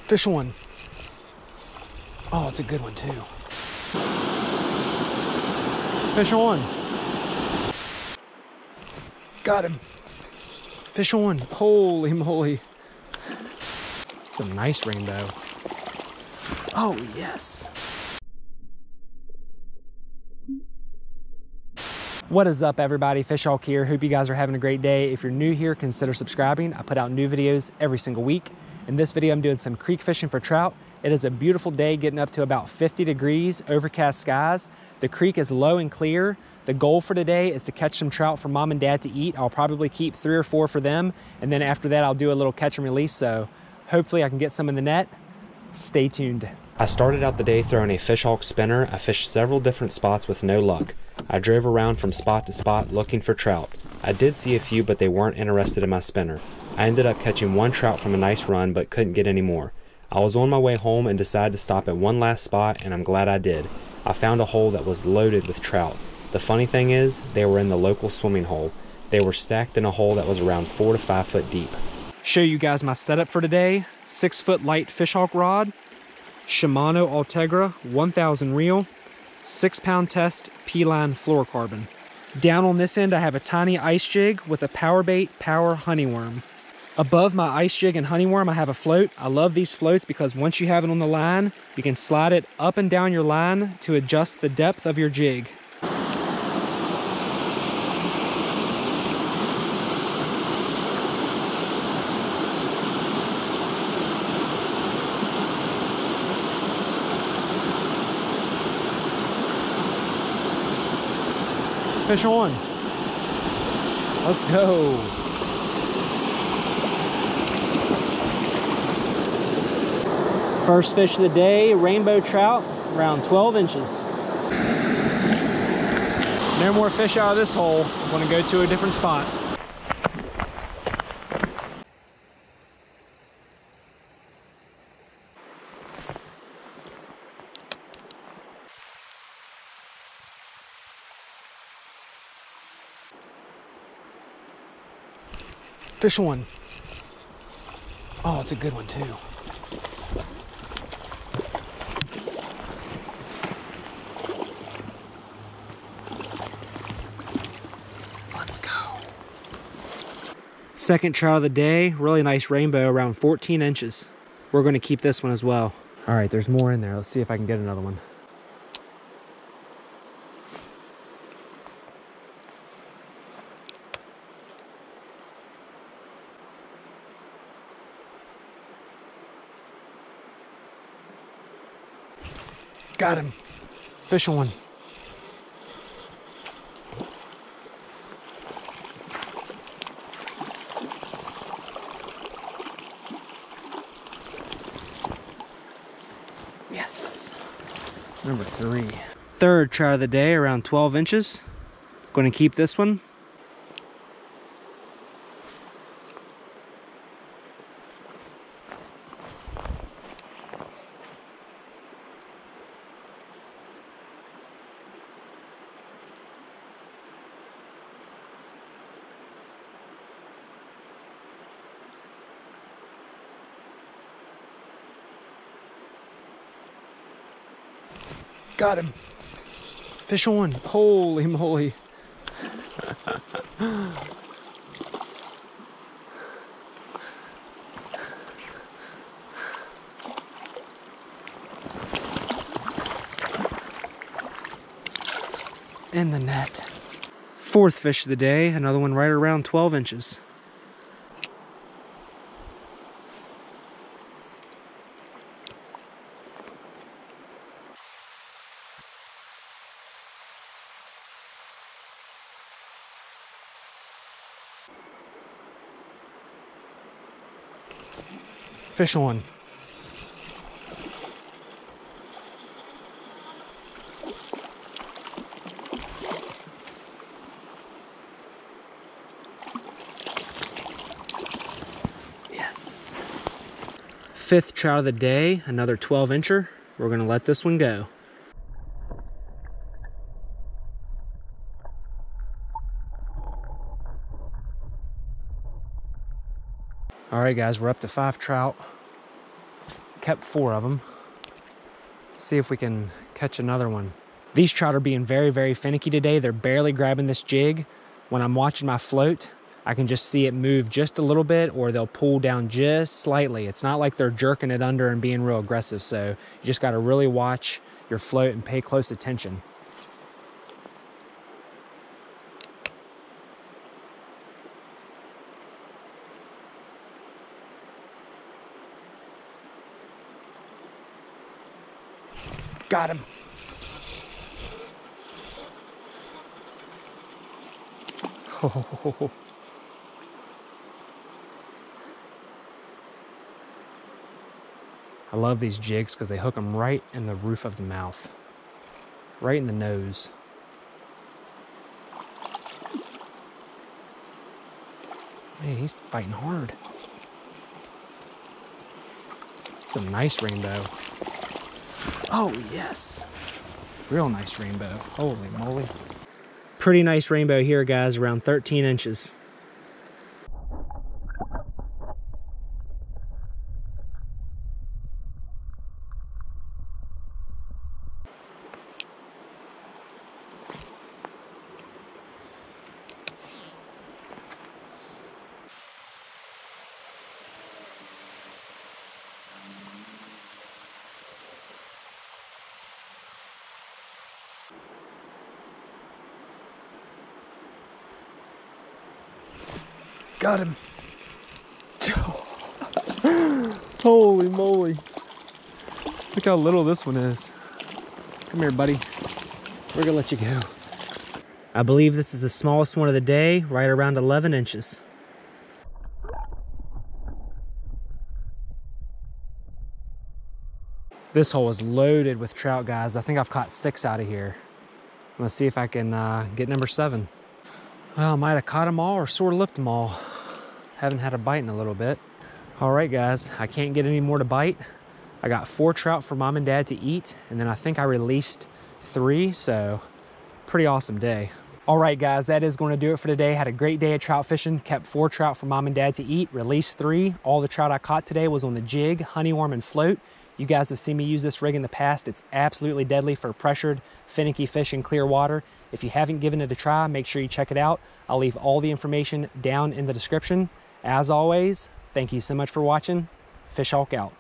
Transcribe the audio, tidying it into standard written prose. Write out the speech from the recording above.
Fish one. Oh, it's a good one too. Fish on. Got him. Fish on. Holy moly. It's a nice rainbow. Oh, yes. What is up, everybody? Fish Hawk here. Hope you guys are having a great day. If you're new here, consider subscribing. I put out new videos every single week. In this video, I'm doing some creek fishing for trout. It is a beautiful day, getting up to about 50 degrees, overcast skies. The creek is low and clear. The goal for today is to catch some trout for mom and dad to eat. I'll probably keep 3 or 4 for them. And then after that, I'll do a little catch and release. So hopefully I can get some in the net. Stay tuned. I started out the day throwing a Fish Hawk spinner. I fished several different spots with no luck. I drove around from spot to spot looking for trout. I did see a few, but they weren't interested in my spinner. I ended up catching 1 trout from a nice run, but couldn't get any more. I was on my way home and decided to stop at one last spot, and I'm glad I did. I found a hole that was loaded with trout. The funny thing is, they were in the local swimming hole. They were stacked in a hole that was around 4 to 5 foot deep. Show you guys my setup for today. 6-foot light Fish Hawk rod, Shimano Ultegra 1000 reel, 6-pound test P-line fluorocarbon. Down on this end, I have a tiny ice jig with a power bait power honeyworm. Above my ice jig and honeyworm, I have a float. I love these floats because once you have it on the line, you can slide it up and down your line to adjust the depth of your jig. Fish on. Let's go. First fish of the day, rainbow trout, around 12 inches. No more fish out of this hole. I'm gonna go to a different spot. Fish one. Oh, it's a good one too. Let's go. Second trout of the day, really nice rainbow, around 14 inches. We're going to keep this one as well. All right, there's more in there. Let's see if I can get another one. Got him. Fish on. Yes. Number 3. Third trout of the day, around 12 inches. Going to keep this one. Got him. Fish on. Holy moly. In the net. Fourth fish of the day, another one right around 12 inches. Fish on. Yes. Fifth trout of the day, another 12-incher. We're gonna let this one go. All right, guys, we're up to 5 trout. kept 4 of them. See if we can catch another one. These trout are being very, very finicky today. They're barely grabbing this jig. When I'm watching my float, I can just see it move just a little bit, or they'll pull down just slightly. It's not like they're jerking it under and being real aggressive. So you just got to really watch your float and pay close attention. Got him. Oh. I love these jigs because they hook them right in the roof of the mouth, right in the nose. Hey, he's fighting hard. It's a nice rainbow. Oh, yes. Real nice rainbow. Holy moly. Pretty nice rainbow here, guys, around 13 inches. Got him. Holy moly. Look how little this one is. Come here, buddy. We're gonna let you go. I believe this is the smallest one of the day, right around 11 inches. This hole is loaded with trout, guys. I think I've caught 6 out of here. I'm gonna see if I can get number 7. Well, I might have caught them all or sort of lipped them all. Haven't had a bite in a little bit. All right, guys, I can't get any more to bite. I got 4 trout for mom and dad to eat, and then I think I released 3, so pretty awesome day. All right, guys, that is going to do it for today. Had a great day of trout fishing. Kept 4 trout for mom and dad to eat, released 3. All the trout I caught today was on the jig, honeyworm, and float. You guys have seen me use this rig in the past. It's absolutely deadly for pressured, finicky fish in clear water. If you haven't given it a try, make sure you check it out. I'll leave all the information down in the description. As always, thank you so much for watching. Fish Hulk out.